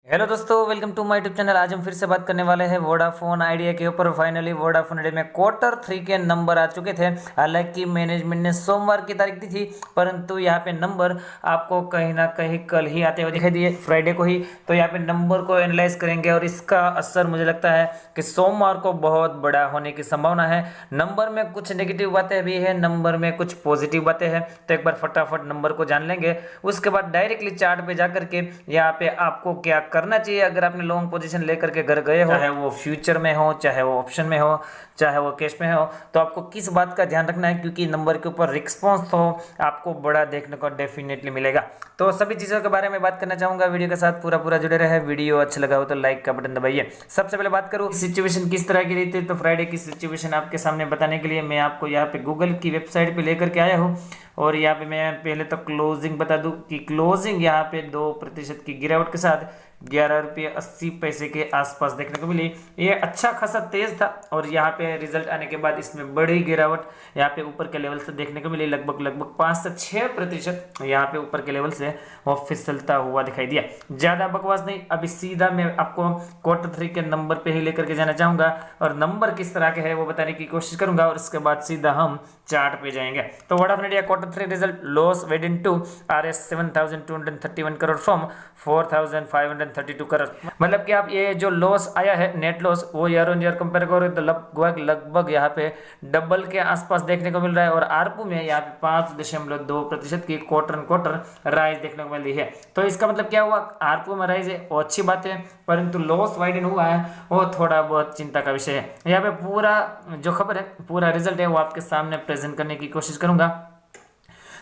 Hello दोस्तों, welcome to my YouTube channel. आज हम फिर से बात करने वाले हैं वोडाफोन आइडिया के ऊपर। फाइनली वोडाफोन आइडिया में Q3 के नंबर आ चुके थे। हालांकि मैनेजमेंट ने सोमवार की तारीख दी थी, परंतु यहाँ पे नंबर आपको कहीं ना कहीं कल ही आते हुए दिखाई दिए, फ्राइडे को ही। तो यहाँ पे नंबर को एनालाइज करेंगे और इसका असर मुझे लगता है कि सोमवार को बहुत बड़ा होने की संभावना है। नंबर में कुछ नेगेटिव बातें भी है, नंबर में कुछ पॉजिटिव बातें हैं, तो एक बार फटाफट नंबर को जान लेंगे। उसके बाद डायरेक्टली चार्ट पे जाकर के यहाँ पे आपको क्या करना चाहिए अगर आपने लॉन्ग पोजीशन लेकर के घर गए हो, चाहे वो फ्यूचर में हो, चाहे वो ऑप्शन में हो, चाहे वो कैश में हो, तो आपको किस बात का ध्यान रखना है, क्योंकि नंबर के ऊपर रिस्पॉन्स तो आपको बड़ा देखने को डेफिनेटली मिलेगा। तो सभी चीज़ों के बारे में बात करना चाहूंगा। वीडियो के साथ पूरा पूरा जुड़े रहे। वीडियो अच्छा लगा हो तो लाइक का बटन दबाइए। सबसे पहले बात करूँ सिचुएशन किस तरह की रही थी, तो फ्राइडे की सिचुएशन आपके सामने बताने के लिए मैं आपको यहाँ पे गूगल की वेबसाइट पे लेकर के आया हूँ। और यहाँ पे मैं पहले तो क्लोजिंग बता दूं कि क्लोजिंग यहाँ पे 2% की गिरावट के साथ 11 रुपये 80 पैसे के आसपास देखने को मिली। ये अच्छा खासा तेज था और यहाँ पे रिजल्ट आने के बाद इसमें बड़ी गिरावट यहाँ पे ऊपर के लेवल से देखने को मिली। लगभग 5 से 6% यहाँ पे ऊपर के लेवल से वो फिसलता हुआ दिखाई दिया। ज्यादा बकवास नहीं, अभी सीधा मैं आपको Q3 के नंबर पे ही लेकर के जाना चाहूंगा और नंबर किस तरह के है वो बताने की कोशिश करूंगा और उसके बाद सीधा हम चार्ट पे जाएंगे। तो Vodafone Idea Q3 result loss widening to RS 7231 crore from 4532 crore. मतलब कि आप ये जो लॉस आया है नेट लॉस, वो ईयर ऑन ईयर कंपेयर करो तो लगभग यहाँ पे डबल के आसपास देखने को मिल रहा है। और आरपू में यहाँ पे 5.2% की क्वार्टर राइज देखने को मिल रही है। तो इसका मतलब क्या हुआ, आरपू में राइज है वो अच्छी बात है, परंतु लॉस वाइडन हुआ है वो थोड़ा बहुत चिंता का विषय है। यहाँ पे पूरा जो खबर है, पूरा रिजल्ट है वो आपके सामने प्रेजेंट करने की कोशिश करूंगा।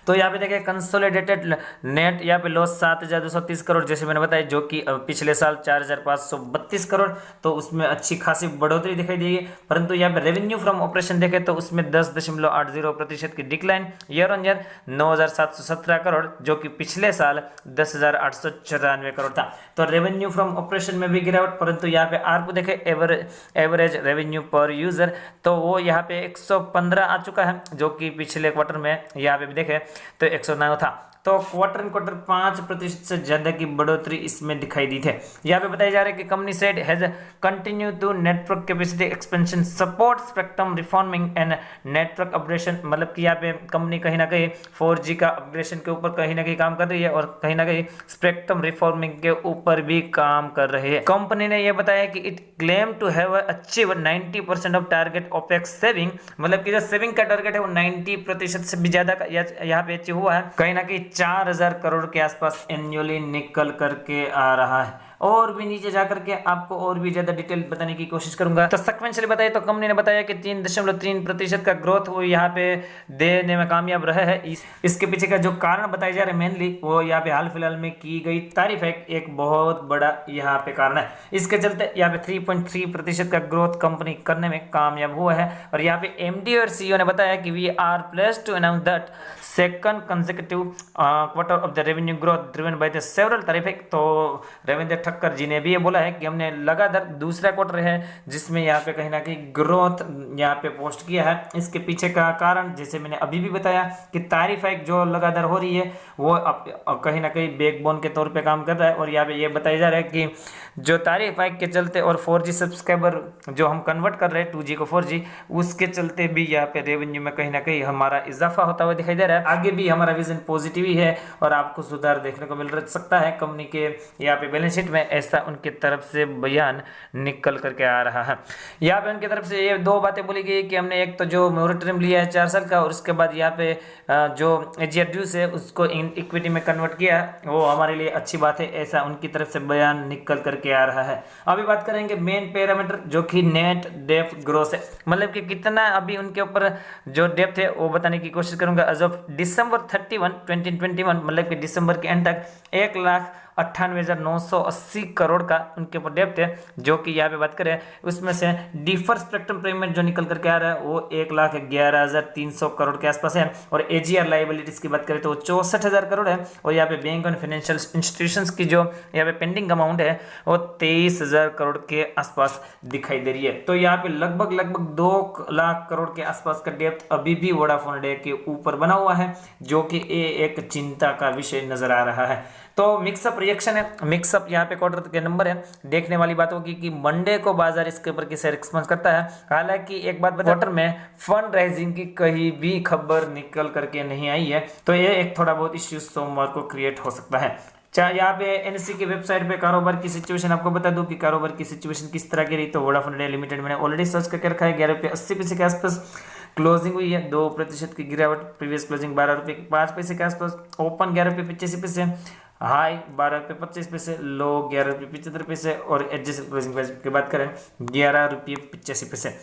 तो यहाँ पे देखिए कंसोलिडेटेड नेट यहाँ पे लॉस 7,230 करोड़ जैसे मैंने बताया, जो कि पिछले साल 4,532 करोड़, तो उसमें अच्छी खासी बढ़ोतरी दिखाई दी है। परंतु यहाँ पे रेवेन्यू फ्रॉम ऑपरेशन देखें तो उसमें 10.80% की decline year on year 9,717 crore, जो कि पिछले साल 10,894 करोड़ था। तो रेवेन्यू फ्रॉम ऑपरेशन में भी गिरावट, परंतु यहाँ पे आरपू देखे एवरेज रेवेन्यू पर यूजर, तो वो यहाँ पे 115 आ चुका है, जो कि पिछले क्वार्टर में यहाँ पे भी देखे तो 109 था। तो क्वार्टर 5% से ज्यादा की बढ़ोतरी इसमें दिखाई दी थी। यहाँ पे बताया जा रहा है कि company said has continue to network capacity expansion support spectrum reforming and network upgradation. मतलब कि यहाँ पे कंपनी कहीं ना कहीं 4G का अपग्रेडेशन के ऊपर कहीं ना कहीं काम कर रही है और कहीं ना कहीं स्पेक्ट्रम रिफॉर्मिंग के ऊपर भी काम कर रही है। कंपनी ने यह बताया कि it claim to have achieve 90% of target opex saving. मतलब कि जो सेविंग का टारगेट है वो 90% से भी ज्यादा यहाँ पे अचीव हुआ है। कहीं ना कहीं 4,000 करोड़ के आसपास एनुअली निकल करके आ रहा है। और भी नीचे जाकर के आपको और भी ज्यादा डिटेल बताने की कोशिश करूंगा। तो सिक्वेंशियली बताइए तो कंपनी ने बताया कि 3.3% का ग्रोथ वो यहाँ पे देने में कामयाब रहे हैं। इसके पीछे का जो कारण बताया जा रहा है मेनली वो यहाँ पे हाल फिलहाल में की गई तारीफ है, एक बहुत बड़ा यहाँ पे कारण है। इसके चलते यहाँ पे 3.3% का ग्रोथ कंपनी करने में कामयाब हुआ है। और यहाँ पे MD और CEO ने बताया कि we are placed to announce that second consecutive quarter of the revenue growth driven by the several tariff. तो रविंद्र ठक्कर जी ने भी ये बोला है कि हमने लगातार दूसरा क्वार्टर है जिसमें यहाँ पे कहीं ना कहीं ग्रोथ यहाँ पे पोस्ट किया है। इसके पीछे का कारण जैसे मैंने अभी भी बताया कि तारीफ हाइक जो लगातार हो रही है वो कहीं ना कहीं बैकबोन के तौर पे काम कर रहा है। और यहाँ पे ये बताया जा रहा है कि जो तारीफ हाइक के चलते और 4G सब्सक्राइबर जो हम कन्वर्ट कर रहे हैं 2G को 4G, उसके चलते भी यहाँ पे रेवेन्यू में कहीं ना कहीं हमारा इजाफा होता हुआ दिखाई दे रहा है। आगे भी हमारा विजन पॉजिटिव ही है और आपको सुधार देखने को मिल सकता है। कंपनी के यहाँ पे बैलेंस शीट में ऐसा उनकी तरफ से बयान निकल करके आ रहा है। यहाँ पे उनकी तरफ से ये दो बातें बोली गई कि हमने एक तो जो मोरेटोरियम लिया है 4 साल का, और उसके बाद यहाँ पे जो AGR ड्यूस है उसको इक्विटी में कन्वर्ट किया, वो हमारे लिए अच्छी बात है, ऐसा उनकी तरफ से बयान निकल करके आ रहा है। अभी बात करेंगे मेन पैरामीटर जो कि नेट डेप्थ ग्रोथ है। मतलब कि कितना अभी उनके ऊपर जो डेप्थ है वो बताने की कोशिश करूंगा। एज ऑफ December 31, 2021, मतलब कि दिसंबर के एंड तक 1,98,980 करोड़ का उनके ऊपर डेप्थ है। जो कि यहाँ पे बात करें उसमें से डिफर स्पेक्ट्रम पेमेंट जो निकल करके आ रहा है वो 1,11,300 करोड़ के आसपास है। और AGR लाइबिलिटीज की बात करें तो 64,000 करोड़ है। और यहाँ पे बैंक एंड फाइनेंशियल इंस्टीट्यूशंस की जो यहाँ पे पेंडिंग अमाउंट है वो 23,000 करोड़ के आसपास दिखाई दे रही है। तो यहाँ पे लगभग 2 लाख करोड़ के आसपास का डेप्थ अभी भी वोडाफोन आइडिया के ऊपर बना हुआ है, जो कि एक चिंता का विषय नजर आ रहा है। तो मिक्सअप रिएक्शन है, मिक्सअप यहाँ पे क्वार्टर के नंबर है। देखने वाली बात होगी कि मंडे को बाजार इसके ऊपर किसे रिस्पॉन्स करता है। हालांकि एक बात बता, क्वार्टर में फंड राइजिंग की कहीं भी खबर निकल करके नहीं आई है, तो ये एक थोड़ा बहुत इश्यू सोमवार को क्रिएट हो सकता है। यहाँ पे एनएससी की वेबसाइट पे कारोबार की सिचुएशन आपको बता दूं कि कारोबार की सिचुएशन किस तरह की रही। तो वोडाफोन इंडिया लिमिटेड मैंने ऑलरेडी सर्च करके रखा है, 11 रुपये 80 पैसे के आसपास क्लोजिंग हुई है, 2% की गिरावट। प्रीवियस क्लोजिंग 12 रुपये 5 पैसे के आसपास, ओपन 11 रुपये 85 पैसे, हाई 12 रुपये 25 पैसे, लो 11 रुपये 75 पैसे और एडजस्टेड क्लोजिंग प्राइस की बात करें 11 रुपये 85 पैसे।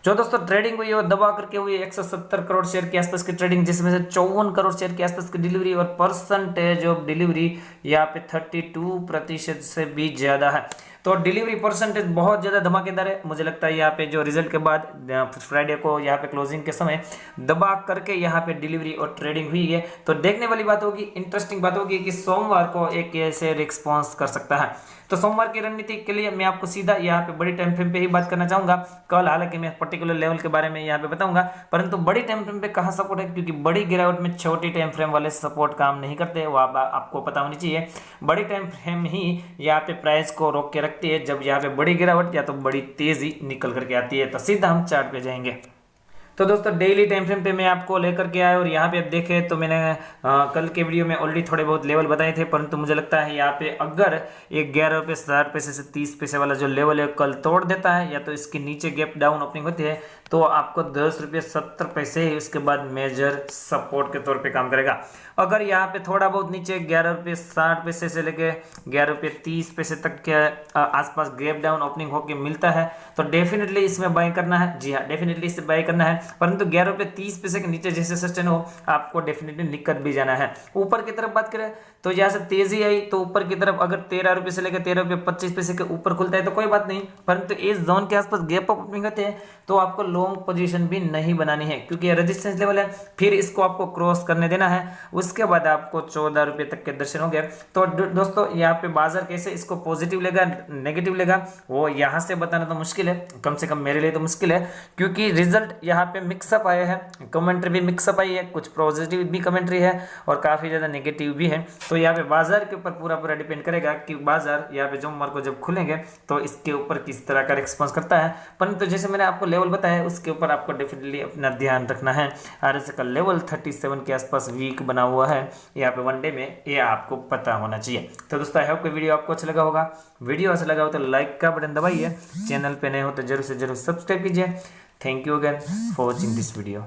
जो दोस्तों ट्रेडिंग हुई है वो दबा करके हुई है 170 करोड़ शेयर के आसपास की ट्रेडिंग, जिसमें से 54 करोड़ शेयर के आसपास की डिलीवरी और परसेंटेज ऑफ डिलीवरी यहाँ पे 32% से भी ज्यादा है। तो डिलीवरी परसेंटेज बहुत ज़्यादा धमाकेदार है। मुझे लगता है यहाँ पे जो रिजल्ट के बाद फ्राइडे को यहाँ पे क्लोजिंग के समय दबा करके यहाँ पे डिलीवरी और ट्रेडिंग हुई है। तो देखने वाली बात होगी, इंटरेस्टिंग बात होगी कि सोमवार को एक ऐसे रिस्पॉन्स कर सकता है। तो सोमवार की रणनीति के लिए मैं आपको सीधा यहाँ पे बड़ी टाइम फ्रेम पे ही बात करना चाहूंगा। कल हालांकि मैं पर्टिकुलर लेवल के बारे में यहाँ पे बताऊंगा, परंतु बड़ी टाइम फ्रेम पे कहाँ सपोर्ट है, क्योंकि बड़ी गिरावट में छोटी टाइम फ्रेम वाले सपोर्ट काम नहीं करते, वो आपको पता होनी चाहिए। बड़ी टाइम फ्रेम ही यहाँ पे प्राइस को रोक के रखती है जब यहाँ पे बड़ी गिरावट या तो बड़ी तेजी निकल करके आती है। तो सीधा हम चार्ट पे जाएंगे। तो दोस्तों डेली टाइम फ्रेम पे मैं आपको लेकर के आया और यहाँ पे आप देखें तो मैंने कल के वीडियो में ऑलरेडी थोड़े बहुत लेवल बताए थे, परंतु मुझे लगता है यहाँ पे अगर एक 11 रुपये 60 पैसे से 30 पैसे वाला जो लेवल है कल तोड़ देता है या तो इसके नीचे गैप डाउन ओपनिंग होती है तो आपको 10 रुपये 70 पैसे ही उसके बाद मेजर सपोर्ट के तौर पे काम करेगा। अगर यहाँ पे थोड़ा बहुत नीचे 11 रुपये 60 पैसे से लेके 11 रुपये 30 पैसे तक के आसपास गैप डाउन ओपनिंग होके मिलता है तो डेफिनेटली इसमें बाय करना है। जी हाँ, डेफिनेटली इसे बाय करना है, परंतु 11 रुपये 30 पैसे के नीचे जैसे सस्टेन हो आपको डेफिनेटली निकल भी जाना है। ऊपर की तरफ बात करें तो यहाँ से तेजी आई तो ऊपर की तरफ अगर 13 रुपये से लेकर 13 रुपये 25 पैसे के ऊपर खुलता है तो कोई बात नहीं, परंतु इस जोन के आसपास गैप अप ओपनिंग होते हैं तो आपको लॉन्ग पोजीशन भी नहीं बनानी है, क्योंकि ये रेजिस्टेंस लेवल है, फिर इसको आपको क्रॉस करने देना है, उसके बाद आपको 14 रुपये तक के दर्शन हो गए। तो दोस्तों यहाँ पे बाजार कैसे इसको पॉजिटिव लेगा नेगेटिव लेगा वो यहाँ से बताना तो मुश्किल है, कम से कम मेरे लिए तो मुश्किल है, क्योंकि रिजल्ट यहाँ पे मिक्सअप आया है, कमेंट्री भी मिक्सअप आई है, कुछ पॉजिटिव भी कमेंट्री है और काफी ज्यादा नेगेटिव भी है। तो यहाँ पे बाजार के ऊपर पूरा डिपेंड करेगा कि बाजार यहाँ पे सोमवार को जब खुलेंगे तो इसके ऊपर किस तरह का रिस्पॉन्स करता है। परंतु जैसे मैंने आपको लेवल बताया उसके ऊपर आपको डेफिनेटली अपना ध्यान रखना है। आरएसआई का लेवल 37 के आसपास वीक बना हुआ है यहाँ पे वनडे में, ये आपको पता होना चाहिए। तो दोस्तों आई होप कि वीडियो आपको अच्छा लगा होगा। वीडियो अच्छा लगा हो तो लाइक का बटन दबाइए, चैनल पे नए हो तो जरूर से जरूर सब्सक्राइब कीजिए। Thank you again for watching this video.